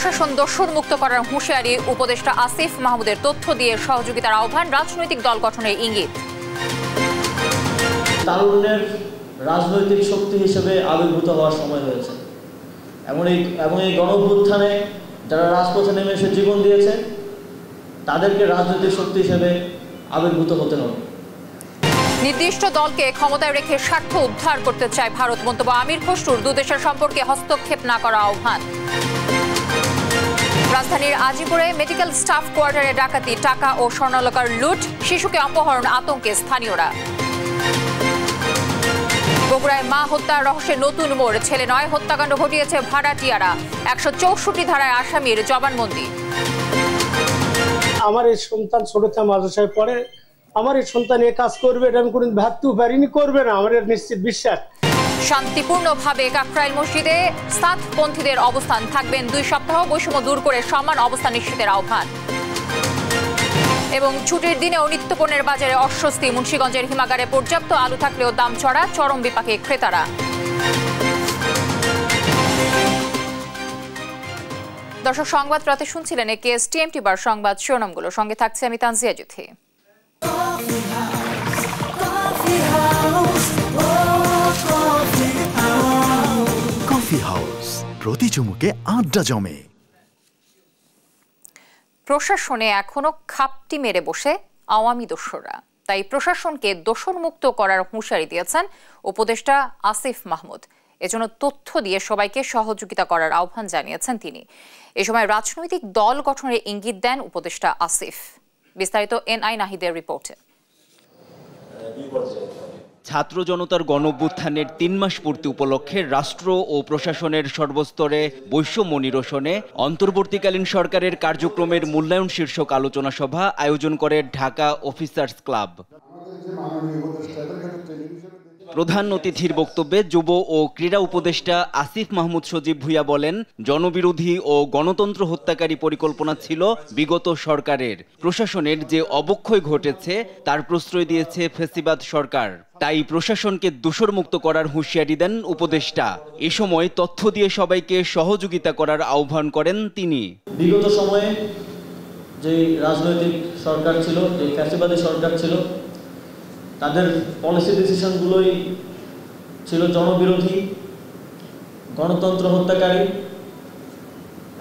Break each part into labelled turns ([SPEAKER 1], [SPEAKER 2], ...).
[SPEAKER 1] প্রশাসন দোষর মুক্ত করার হুঁশিয়ারি উপদেষ্টা আসিফ মাহমুদের তথ্য দিয়ে সহযোগিতার আহ্বান, রাজনৈতিক দল গঠনের ইঙ্গিত।
[SPEAKER 2] তারুণ্যের রাজনৈতিক শক্তি হিসেবে আবির্ভূত হওয়ার সময় হয়েছে এবং এই গণঅভ্যুত্থানে যারা রাজপথে নেমে এসে জীবন দিয়েছে তাদেরকে রাজনৈতিক শক্তি হিসেবে আবির্ভূত হতে হবে।
[SPEAKER 1] নির্দিষ্ট দলকে ক্ষমতায় রেখে স্বার্থ উদ্ধার করতে চায় ভারত, মন্তব্য আমির খসরুর। দুদেশের সম্পর্কে হস্তক্ষেপ না করা আহ্বান। রাজধানীর আজিপুরে মেডিকেল স্টাফ কোয়ার্টারে ডাকাতি, টাকা ও স্বর্ণালঙ্কার লুট, শিশুকে অপহরণ, আতঙ্কে স্থানীয়রা। বগুড়ায় মা হত্যার রহস্যে নতুন মোড়, ছেলে নয় হত্যাকাণ্ড ঘটিয়েছে ভাড়াটিয়ারা, ১৬৪ ধারায় আসামির জবানবন্দি।
[SPEAKER 3] আমার এই সন্তান ছোটতে মাদ্রাসায় পড়ে, আমার এই সন্তান এ কাজ করবে এটা আমি কোনদিন ভাবতেও পারিনি, করবে না, আমার নিশ্চিত বিশ্বাস।
[SPEAKER 1] শান্তিপূর্ণভাবে কাকরাইল মসজিদে সাতপন্থীদের অবস্থান থাকবেন 2 সপ্তাহ, বৈষম্য দূর করে সমান অবস্থান নিশ্চিতের আহ্বান। এবং ছুটির দিনেও নিত্যপণ্যের বাজারে অস্বস্তি, মুন্সিগঞ্জের হিমাগারে পর্যাপ্ত আলু থাকলেও দাম চড়া, চরম বিপাকে ক্রেতারা। দর্শক, সংবাদ রাতে শুনছিলেন একেএস টিএমটি বার সংবাদ শিরোনামগুলো, সঙ্গে থাকছে আমি তানজিয়া জুথি।
[SPEAKER 4] কফি হাউস, প্রতি চুমুকে আড্ডা জমে।
[SPEAKER 1] প্রশাসনে এখনো খাপটি মেরে বসে আওয়ামী দোসররা, তাই প্রশাসনকে দোসর মুক্ত করার হুঁশিয়ারি দিয়েছেন উপদেষ্টা আসিফ মাহমুদ। এজন্য তথ্য দিয়ে সবাইকে সহযোগিতা করার আহ্বান জানিয়েছেন তিনি। এ সময় রাজনৈতিক দল গঠনের ইঙ্গিত দেন উপদেষ্টা আসিফ। বিস্তারিত এনআই নাহিদের রিপোর্টে।
[SPEAKER 5] ছাত্র জনতার গণঅভ্যুত্থানের 3 মাস পূর্তি উপলক্ষে রাষ্ট্র ও প্রশাসনের সর্বস্তরে বৈষম্য নিরসনে অন্তর্বর্তীকালীন সরকারের কার্যক্রমের মূল্যায়ন শীর্ষক আলোচনা সভা আয়োজন করে ঢাকা অফিসার্স ক্লাব। প্রধান অতিথির বক্তব্যে যুব ও ক্রীড়া উপদেষ্টা আসিফ মাহমুদ সজীব ভুঁইয়া বলেন, জনবিরোধী ও গণতন্ত্র হত্যাকারী পরিকল্পনা ছিল বিগত সরকারের। প্রশাসনের যে অবক্ষয় ঘটেছে তার প্রশ্রয় দিয়েছে ফ্যাসিবাদ সরকার। তাই প্রশাসনকে দোষরমুক্ত করার হুঁশিয়ারি দেন উপদেষ্টা। এ সময় তথ্য দিয়ে সবাইকে সহযোগিতা করার আহ্বান করেন তিনি।
[SPEAKER 2] বিগত সময়ে যে রাজনৈতিক সরকার ছিল, যে ফ্যাসিবাদী সরকার ছিল, তাদের পলিসি ডিসিশনগুলোই ছিল জনবিরোধী, গণতন্ত্র হত্যাকারী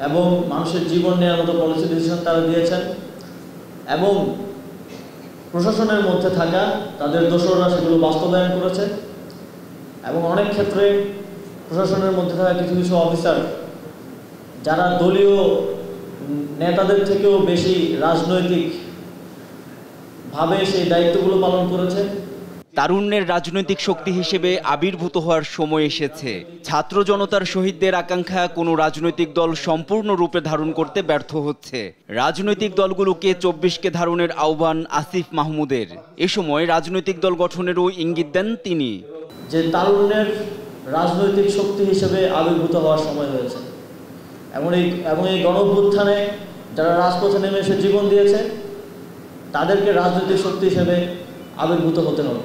[SPEAKER 2] এবং মানুষের জীবন নেওয়ার মতো পলিসি ডিসিশন তারা দিয়েছেন। এবং প্রশাসনের মধ্যে থাকা তাদের দোসররা সেগুলো বাস্তবায়ন করেছে। এবং অনেক ক্ষেত্রে প্রশাসনের মধ্যে থাকা কিছু কিছু অফিসার যারা দলীয় নেতাদের থেকেও বেশি রাজনৈতিক ভাবে সেই দায়িত্বগুলো পালন করেছে।
[SPEAKER 5] তারুণ্যের রাজনৈতিক শক্তি হিসেবে আবির্ভূত হওয়ার সময় এসেছে। ছাত্র জনতার শহীদদের আকাঙ্ক্ষা কোনো রাজনৈতিক দল সম্পূর্ণরূপে ধারণ করতে ব্যর্থ হচ্ছে। রাজনৈতিক দলগুলোকে 24কে ধারণের আহ্বান আসিফ মাহমুদের। এ সময় রাজনৈতিক দল গঠনেরও ইঙ্গিত দেন তিনি।
[SPEAKER 2] যে তারুণ্যের রাজনৈতিক শক্তি হিসেবে আবির্ভূত হওয়ার সময় হয়েছে এবং এই গণঅভ্যুত্থানে যারা রাজপথে নেমে এসে জীবন দিয়েছে তাদেরকে রাজনৈতিক শক্তি হিসেবে আবির্ভূত হতে হবে।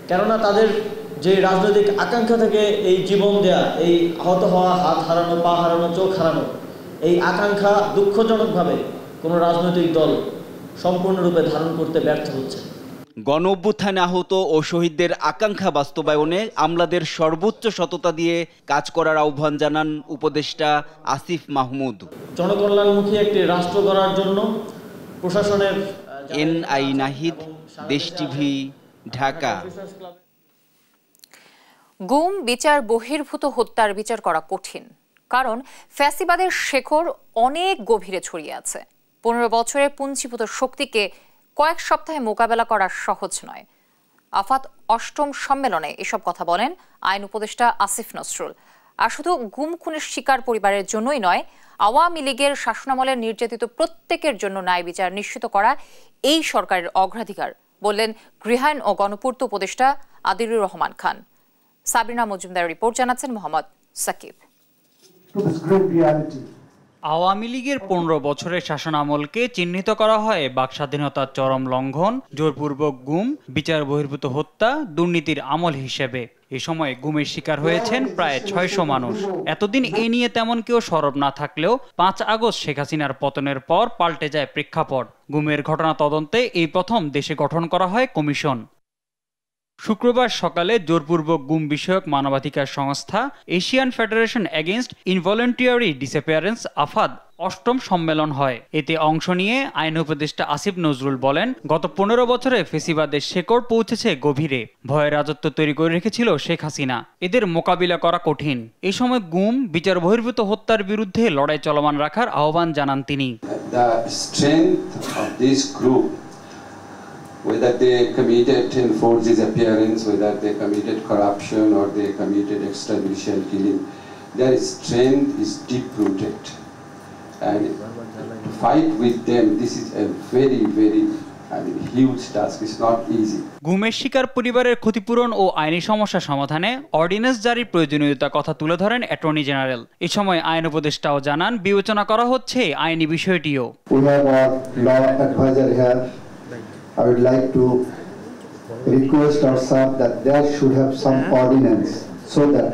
[SPEAKER 2] কেননা তাদের যে রাজনৈতিক আকাঙ্ক্ষা থেকে এই জীবন দেয়া, এই আহত হওয়া, হাত হারানো, পা হারানো, চোখ হারানো, এই আকাঙ্ক্ষা দুঃখজনকভাবে কোনো রাজনৈতিক দল সম্পূর্ণরূপে ধারণ করতে ব্যর্থ হচ্ছে।
[SPEAKER 5] গণঅভ্যুত্থানে আহত ও শহীদদের আকাঙ্ক্ষা বাস্তবায়নে আমলাদের সর্বোচ্চ সততা দিয়ে কাজ করার আহ্বান জানান উপদেষ্টা আসিফ মাহমুদ।
[SPEAKER 2] জনকল্যাণমুখী একটি রাষ্ট্র গড়ার জন্য প্রশাসনের।
[SPEAKER 5] এনআই নাহিদ, দেশ টিভি, ঢাকা।
[SPEAKER 1] গুম বিচার বহির্ভূত হত্যার বিচার করা কঠিন, কারণ ফ্যাসিবাদের শেকড় অনেক গভীরে ছড়িয়ে আছে। 15 বছরের পুঞ্জীভূত শক্তিকে কয়েক সপ্তাহে মোকাবেলা করা সহজ নয়। আফাত 8ম সম্মেলনে এসব কথা বলেন আইন উপদেষ্টা আসিফ নজরুল। আর শুধু গুম খুনের শিকার পরিবারের জন্যই নয়, আওয়ামী লীগের শাসনামলে নির্যাতিত প্রত্যেকের জন্য ন্যায় বিচার নিশ্চিত করা এই সরকারের অগ্রাধিকার, বললেন গৃহায়ন ও গণপূর্ত উপদেষ্টা আদিলুর রহমান খান। সাবিনা মজুমদার রিপোর্ট, জানাচ্ছেন মোহাম্মদ সাকিব।
[SPEAKER 6] আওয়ামী লীগের 15 বছরের শাসনামলকে চিহ্নিত করা হয় বাক স্বাধীনতার চরম লঙ্ঘন, জোরপূর্বক গুম, বিচার বহির্ভূত হত্যা, দুর্নীতির আমল হিসেবে। এ সময় গুমের শিকার হয়েছেন প্রায় 600 মানুষ। এতদিন এ নিয়ে তেমন কেউ সরব না থাকলেও 5 আগস্ট শেখ হাসিনার পতনের পর পাল্টে যায় প্রেক্ষাপট। গুমের ঘটনা তদন্তে এই প্রথম দেশে গঠন করা হয় কমিশন। শুক্রবার সকালে জোরপূর্বক গুম বিষয়ক মানবাধিকার সংস্থা Asian federation against involuntary disappearance AFAD 8ম সম্মেলন হয়। এতে অংশ নিয়ে আইন উপদেষ্টা আসিফ নজরুল বলেন, গত 15 বছরে ফেসিবাদের শেকড় পৌঁছেছে গভীরে। ভয়ের রাজত্ব তৈরি করে রেখেছিল শেখ হাসিনা। এদের মোকাবিলা করা কঠিন। এই সময় গুম, বিচার বহির্ভূত হত্যার বিরুদ্ধে লড়াই চলমান রাখার আহ্বান জানান তিনি।
[SPEAKER 7] Whether they committed enforced disappearance, whether they committed corruption or they committed extrajudicial killing, their strength is deep-rooted. And to fight with them, this is a very, very huge task. It's not easy.
[SPEAKER 6] গুমের শিকার পরিবারের ক্ষতিপূরণ ও আইনি সমস্যা সমাধানে ordinance জারির প্রয়োজনীয়তার কথা তুলে ধরেন অ্যাটর্নি জেনারেল। এই সময় আইন উপদেষ্টাও জানান, বিবেচনা করা হচ্ছে আইনি বিষয়টিও।
[SPEAKER 8] We have our law advisor here. I would like to request our sir that there should have some ordinance so that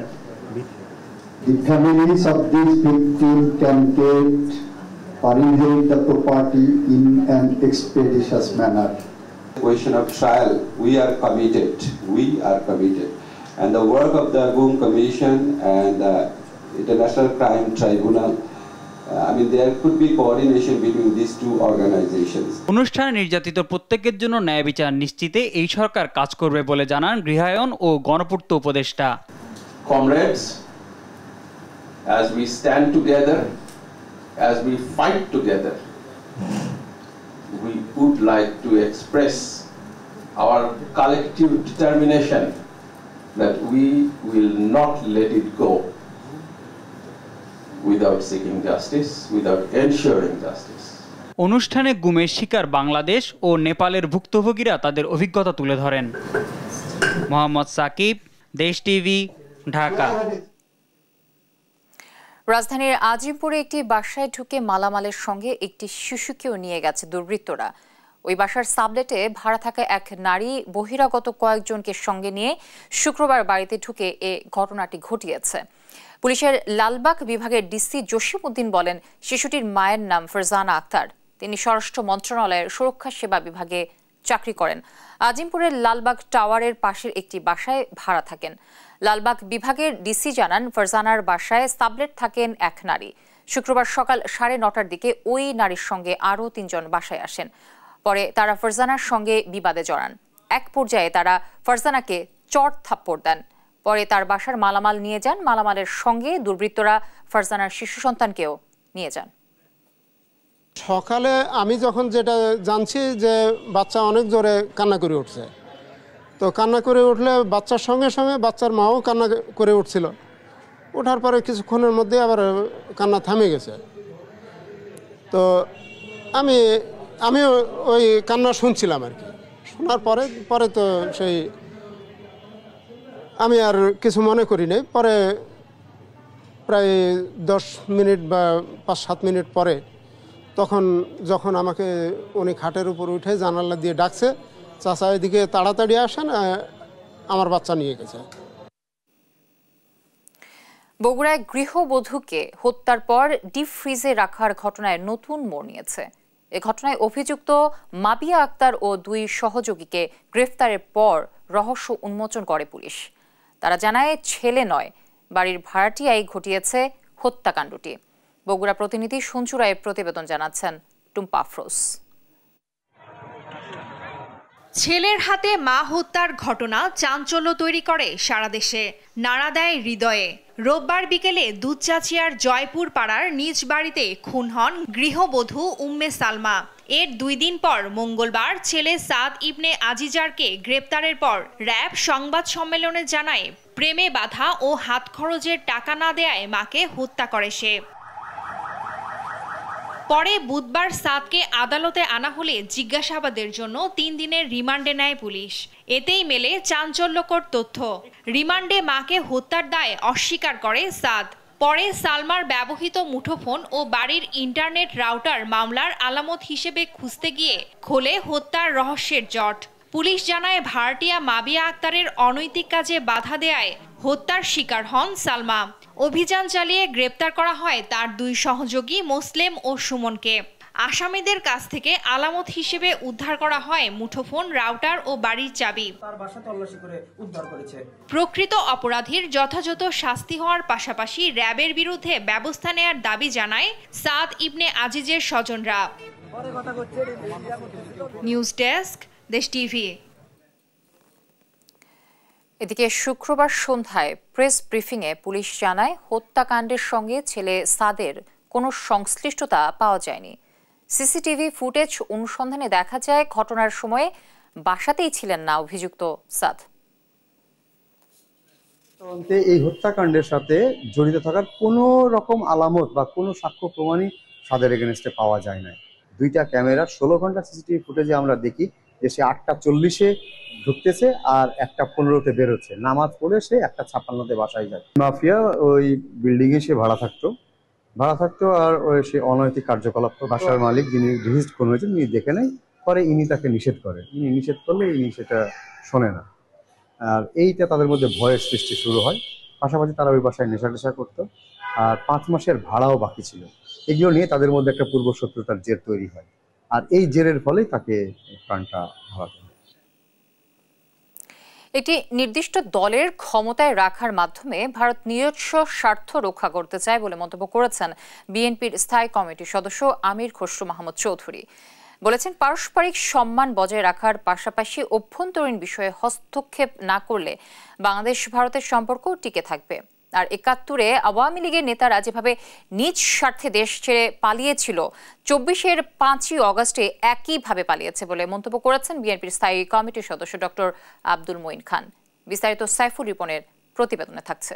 [SPEAKER 8] the families of these victims can get or inherit the property in an expeditious manner.
[SPEAKER 7] The question of trial, we are committed. And the work of the Boom Commission and the International Crime Tribunal, there could be coordination between these two organizations.
[SPEAKER 6] অনুষ্ঠানে নির্যাতিত প্রত্যেকের জন্য ন্যায় বিচার নিশ্চিতে এই সরকার কাজ করবে বলে জানান গৃহায়ন ও গণপূর্ত উপদেষ্টা।
[SPEAKER 7] Comrades, as we stand together, as we fight together, we would like to express our collective determination that we will not let it go without seeking justice, without ensuring justice.
[SPEAKER 6] অনুষ্ঠানে গুমের শিকার বাংলাদেশ ও নেপালের ভুক্তভোগীরা তাদের অভিজ্ঞতা তুলে ধরেন। মোহাম্মদ সাকিব, দেশ টিভি, ঢাকা।
[SPEAKER 1] রাজধানীর আজিমপুরে একটি বাসায় ঢুকে মালামালের সঙ্গে একটি শিশুকেও নিয়ে গেছে দুর্বৃত্তরা। ওই বাসার সাবলেটে ভাড়া থাকা এক নারী বহিরাগত কয়েকজনকে সঙ্গে নিয়ে শুক্রবার বাড়িতে ঢুকে এ ঘটনাটি ঘটিয়েছে। পুলিশের লালবাগ বিভাগের ডিসি জসিম উদ্দিন বলেন, শিশুটির মায়ের নাম ফারজানা আক্তার। তিনি স্বরাষ্ট্র মন্ত্রণালয়ের সুরক্ষা সেবা বিভাগে চাকরি করেন। আজিমপুরের লালবাগ টাওয়ারের পাশের একটি বাসায় ভাড়া থাকেন। লালবাগ বিভাগের ডিসি জানান, ফারজানার বাসায় সাবলেট থাকেন এক নারী। শুক্রবার সকাল 9:30টার দিকে ওই নারীর সঙ্গে আরও 3 জন বাসায় আসেন। পরে তারা ফারজানার সঙ্গে বিবাদে জড়ান। এক পর্যায়ে তারা ফারজানাকে চড় থাপ্পড় দেন। পরে তার বাসার মালামাল নিয়ে যান। মালামালের সঙ্গে দুর্বৃত্তরা ফারজানার শিশু সন্তানকেও নিয়ে যান।
[SPEAKER 3] সকালে আমি যখন যেটা জানছি যে বাচ্চা অনেক জোরে কান্না করে উঠছে, তো কান্না করে উঠলে বাচ্চার সঙ্গে সঙ্গে বাচ্চার মাও কান্না করে উঠছিল। ওঠার পরে কিছুক্ষণের মধ্যে আবার কান্না থামে গেছে। তো আমি ওই কান্না শুনছিলাম আর কি। শোনার পরে তো সেই আমি আর কিছু মনে করি নাই। পরে প্রায় 10 মিনিট বা 5-7 মিনিট পরে যখন আমাকে উনি খাটের উপর উঠে জানালা দিয়ে ডাকছে, চাচা এদিকে তাড়াতাড়ি আসেন, আমার বাচ্চা নিয়ে গেছে।
[SPEAKER 1] বগুড়ায় গৃহবধূকে হত্যার পর ডিপ ফ্রিজে রাখার ঘটনায় নতুন মোড় নিয়েছে। এ ঘটনায় অভিযুক্ত মাবিয়া আক্তার ও 2 সহযোগীকে গ্রেফতারের পর রহস্য উন্মোচন করে পুলিশ। তারা জানায়, ছেলে নয়, বাড়ির ভাড়াটিয়াই ঘটিয়েছে হত্যাকাণ্ডটি। বগুড়া প্রতিনিধি সঞ্জু রায়ের প্রতিবেদন জানাচ্ছেন টুম্পা আফরোজ।
[SPEAKER 9] ছেলের হাতে মা হত্যার ঘটনা চাঞ্চল্য তৈরি করে সারা দেশে, নাড়া দেয় হৃদয়ে। রোববার বিকেলে দুধচাচিয়ার জয়পুর পাড়ার নিজ বাড়িতে খুন হন গৃহবধূ উম্মে সালমা। এর 2 দিন পর মঙ্গলবার ছেলে সাদ ইবনে আজিজারকে গ্রেপ্তারের পর র‍্যাব সংবাদ সম্মেলনে জানায়, প্রেমে বাধা ও হাত খরচের টাকা না দেয়ায় মাকে হত্যা করে সে। পরে বুধবার সাদকে আদালতে আনা হলে জিজ্ঞাসাবাদের জন্য 3 দিনের রিমান্ডে নেয় পুলিশ। এতেই মেলে চাঞ্চল্যকর তথ্য। রিমান্ডে মাকে হত্যার দায় অস্বীকার করে সাদ। পরে সালমার ব্যবহৃত মুঠোফোন ও বাড়ির ইন্টারনেট রাউটার মামলার আলামত হিসেবে খুঁজতে গিয়ে খোলে হত্যার রহস্যের জট। পুলিশ জানায় ভাড়াটিয়া মাবিয়া আক্তারের অনৈতিক কাজে বাধা দেয়ায় হত্যার শিকার হন সালমা। অভিযান চালিয়ে গ্রেপ্তার করা হয় তার 2 সহযোগী মোসলেম ও সুমনকে। আসামিদের কাছ থেকে আলামত হিসেবে উদ্ধার করা হয় মুঠোফোন, রাউটার ও বাড়ির চাবি। প্রকৃত অপরাধীর যথাযথ শাস্তি হওয়ার পাশাপাশি র্যাবের বিরুদ্ধে ব্যবস্থা নেয়ার দাবি জানায় সাদ ইবনে আজিজের স্বজনরা। নিউজ ডেস্ক, দেশ টিভি।
[SPEAKER 1] এদিকে শুক্রবার সন্ধ্যায় প্রেস ব্রিফিংয়ে পুলিশ জানায় হত্যাকাণ্ডের সঙ্গে ছেলে সাদের কোনো সংশ্লিষ্টতা পাওয়া যায়নি। সিসিটিভি ফুটেজ অনুসন্ধানে দেখা যায় ঘটনার সময়ে বাসাতেই ছিলেন না অভিযুক্ত সাদ।
[SPEAKER 10] এই হত্যাকাণ্ডের সাথে জড়িত থাকার কোনো রকম আলামত বা কোনো সাক্ষ্য প্রমাণই সাদের এগেনস্টে পাওয়া যায় না। 2টা ক্যামেরার 16 ঘন্টা সিসিটিভি ফুটেজে আমরা দেখি যে সে 8:40-এ ঢুকতেছে আর 1:15-তে বেরোচ্ছে। নামাজ পড়ে সে 1:56-তে বাসায় যায়। মাফিয়া ওই বিল্ডিংয়ে সে ভাড়া থাকতো আর সে অনৈতিক কার্যকলাপ। বাসার মালিক যিনি রিজিস্ট কোন হয়েছেন ইনি দেখে নেয়, পরে ইনি তাকে নিষেধ করে। ইনি নিষেধ করলে ইনি সেটা শোনে না। আর এইটা তাদের মধ্যে ভয়ের সৃষ্টি শুরু হয়। পাশাপাশি তারা ওই বাসায় নেশা করতো আর 5 মাসের ভাড়াও বাকি ছিল। এগুলো নিয়ে তাদের মধ্যে একটা পূর্ব শত্রুতার জের তৈরি হয় আর এই জেরের ফলেই তাকে প্রাণটা হারাতে হয়।
[SPEAKER 1] একটি নির্দিষ্ট দলের ক্ষমতায় রাখার মাধ্যমে ভারত নিজস্ব স্বার্থ রক্ষা করতে চায় বলে মন্তব্য করেছেন বিএনপির স্থায়ী কমিটির সদস্য আমির খসরু মাহমুদ চৌধুরী। বলেছেন, পারস্পরিক সম্মান বজায় রাখার পাশাপাশি অভ্যন্তরীণ বিষয়ে হস্তক্ষেপ না করলে বাংলাদেশ ভারতের সম্পর্ক টিকে থাকবে। আর ৭১-এ আওয়ামী লীগের নেতারা যেভাবে নিজ স্বার্থে দেশ ছেড়ে পালিয়েছিল, ২৪-এর ৫ই অগস্টে একইভাবে পালিয়েছে বলে মন্তব্য করেছেন বিএনপির স্থায়ী কমিটির সদস্য ডক্টর আব্দুল মঈন খান। বিস্তারিত সাইফুল রিপনের প্রতিবেদনে থাকছে।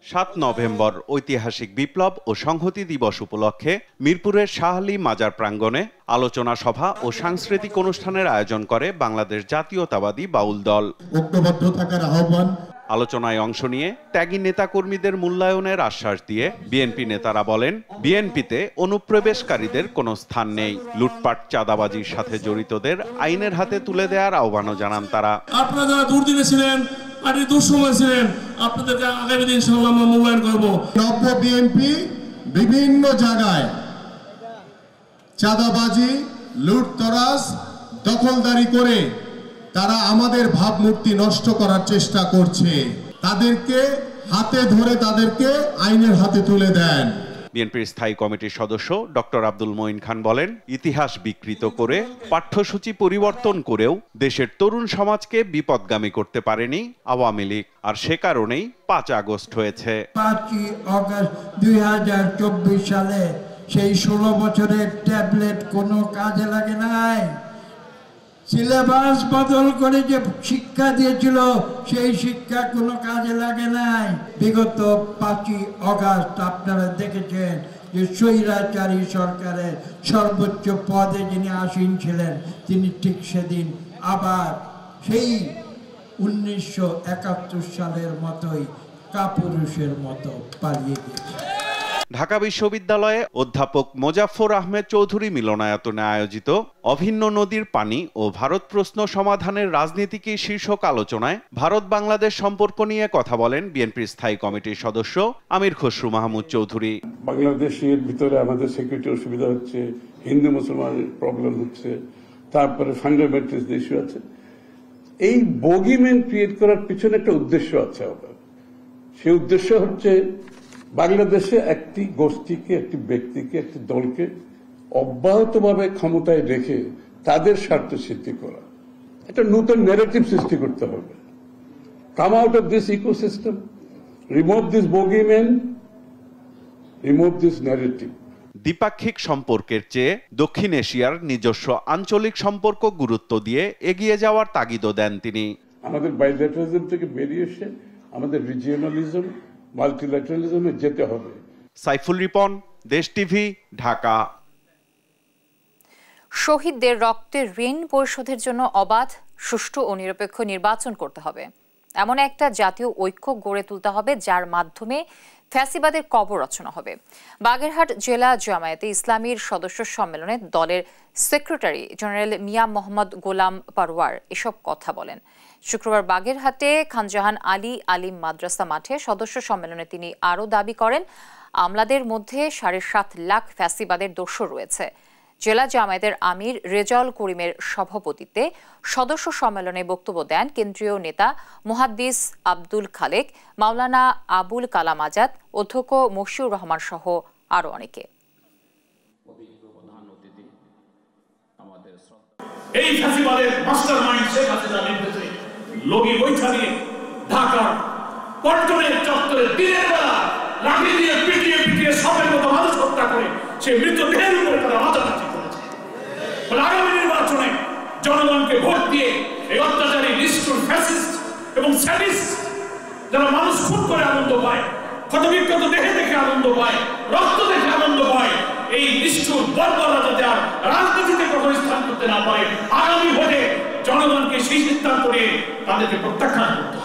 [SPEAKER 11] ৭ নভেম্বর ঐতিহাসিক বিপ্লব ও সংহতি দিবস উপলক্ষে মিরপুরের শাহ আলী মাজার প্রাঙ্গণে আলোচনা সভা ও সাংস্কৃতিক অনুষ্ঠানের আয়োজন করে বাংলাদেশ জাতীয়তাবাদী বাউল দল।
[SPEAKER 12] ঐক্যবদ্ধ থাকার আহ্বান।
[SPEAKER 11] আলোচনায় অংশ নিয়ে ত্যাগী নেতাকর্মীদের মূল্যায়নের আশ্বাস দিয়ে বিএনপি নেতারা বলেন, বিএনপিতে অনুপ্রবেশকারীদের কোনো স্থান নেই। লুটপাট, চাঁদাবাজির সাথে জড়িতদের আইনের হাতে তুলে দেওয়ার আহ্বানও জানান তারা।
[SPEAKER 12] আপনারা যারা দুর্দিনে ছিলেন, পার্টি দুঃসময় ছিলেন, আপনাদেরকে আগামী দিন ইনশাআল্লাহ আমরা মূল্যায়ন করব। নব্য বিএনপি বিভিন্ন জায়গায় চাঁদাবাজি, লুটতরাজ, দখলদারি করে তারা আমাদের ভাবমূর্তি নষ্ট করার চেষ্টা করছে। তাদেরকে হাতে ধরে তাদেরকে আইনের হাতে তুলে দেন।
[SPEAKER 11] বিএনপির স্থায়ী কমিটির সদস্য ডক্টর আব্দুল মঈন খান বলেন, ইতিহাস বিকৃত করে পাঠ্যসূচি পরিবর্তন করেও দেশের তরুণ সমাজকে বিপদগামী করতে পারেনি আওয়ামী লীগ, আর সে কারণেই 5 আগস্ট হয়েছে।
[SPEAKER 13] 5ই আগস্ট 2024 সালে সেই 16 বছরের ট্যাবলেট কোনো কাজে লাগে নাই। সিলেবাস বদল করে যে শিক্ষা দিয়েছিল সেই শিক্ষা কোনো কাজে লাগে নাই। বিগত 5ই আগস্ট আপনারা দেখেছেন যে স্বৈরাচারী সরকারের সর্বোচ্চ পদে যিনি আসীন ছিলেন তিনি ঠিক সেদিন আবার সেই 1971 সালের মতোই কাপুরুষের মতো পালিয়ে গেছে।
[SPEAKER 11] ঢাকা বিশ্ববিদ্যালয়ে অধ্যাপক মোজাফফর আহমেদ চৌধুরী মিলনায়তনে আয়োজিত অভিন্ন নদীর পানি ও ভারত প্রশ্ন সমাধানের রাজনীতিকে শীর্ষক আলোচনায় ভারত বাংলাদেশ সম্পর্ক নিয়ে কথা বলেন বিএনপির স্থায়ী কমিটির সদস্য আমির খসরু মাহমুদ চৌধুরী।
[SPEAKER 14] বাংলাদেশের ভিতরে আমাদের সিকিউরিটি অসুবিধা হচ্ছে, হিন্দু মুসলমানের প্রবলেম হচ্ছে, তারপরে ফান্ডামেন্টালিস্ট ইস্যু আছে। এই বগিম্যান ক্রিয়েট করার পিছনে একটা উদ্দেশ্য আছে। সেই উদ্দেশ্য হচ্ছে বাংলাদেশে একটি গোষ্ঠীকে, একটি ব্যক্তিকে, একটি দলকে অব্যাহতভাবে ক্ষমতায় রেখে তাদের স্বার্থ সিদ্ধি করা। একটা নতুন ন্যারেটিভ সৃষ্টি করতে হবে। Come out of this ecosystem, remove this bogeyman, remove this narrative.
[SPEAKER 11] দ্বিপাক্ষিক সম্পর্কের চেয়ে দক্ষিণ এশিয়ার নিজস্ব আঞ্চলিক সম্পর্ক গুরুত্ব দিয়ে এগিয়ে যাওয়ার তাগিদও দেন তিনি।
[SPEAKER 14] আমাদের বাইল্যাটারালিজম থেকে বেরিয়ে এসে আমাদের রিজিওনালিজম, মাল্টিল্যাটারালিজমে যেতে হবে।
[SPEAKER 11] সাইফুল রিপন, দেশ টিভি, ঢাকা।
[SPEAKER 1] শহীদদের রক্তের ঋণ পরিশোধের জন্য অবাধ, সুষ্ঠু ও নিরপেক্ষ নির্বাচন করতে হবে, এমন একটা জাতীয় ঐক্য গড়ে তুলতে হবে যার মাধ্যমে ফ্যাসিবাদের কবর রচনা হবে। বাগেরহাট জেলা জামায়াতে ইসলামীর সদস্য সম্মেলনে দলের সেক্রেটারি জেনারেল মিয়া মোহাম্মদ গোলাম পারওয়ার এসব কথা বলেন। শুক্রবার বাগেরহাটে খানজাহান আলী আলিম মাদ্রাসা মাঠে সদস্য সম্মেলনে তিনি আরও দাবি করেন, আমলাদের মধ্যে 7.5 লাখ ফ্যাসিবাদের দোসর রয়েছে। জেলা জামায়াতের আমির রেজাউল করিমের সভাপতিত্বে সদস্য সম্মেলনে বক্তব্য দেন কেন্দ্রীয় নেতা মুহাদ্দিস আব্দুল খালেক, মাওলানা আবুল কালাম আজাদ, অধ্যক্ষ মশিউর রহমান সহ আরও অনেকে।
[SPEAKER 15] এই ফ্যাসিবাদের মাস্টারমাইন্ড শেখ হাসিনার নির্দেশে লগি বৈঠা নিয়ে ঢাকার পল্টনের চত্বরে দিনের বেলা লাঠি দিয়ে পিটিয়ে সবের মতো মানুষ হত্যা করে সে মৃতদেহের উপরে তারা মাথামাতি করেছে। আগামী নির্বাচনে জনগণকে ভোট দিয়ে এই অত্যাচারী নিষ্ঠুর ফ্যাসিস্ট এবং স্যাডিস্ট যারা মানুষ খুন করে আনন্দ পায়, ক্ষতবিক্ষত দেহে দেখে আনন্দ পায়, রক্ত দেখে আনন্দ পায়, এই নিষ্ঠুর বর্বররা যাতে আর রাজনীতিতে কখনো স্থান করতে না পারে, আগামী ভোটে জনগণকে সেই সিদ্ধান্ত নিয়ে তাদেরকে প্রত্যাখ্যান করতে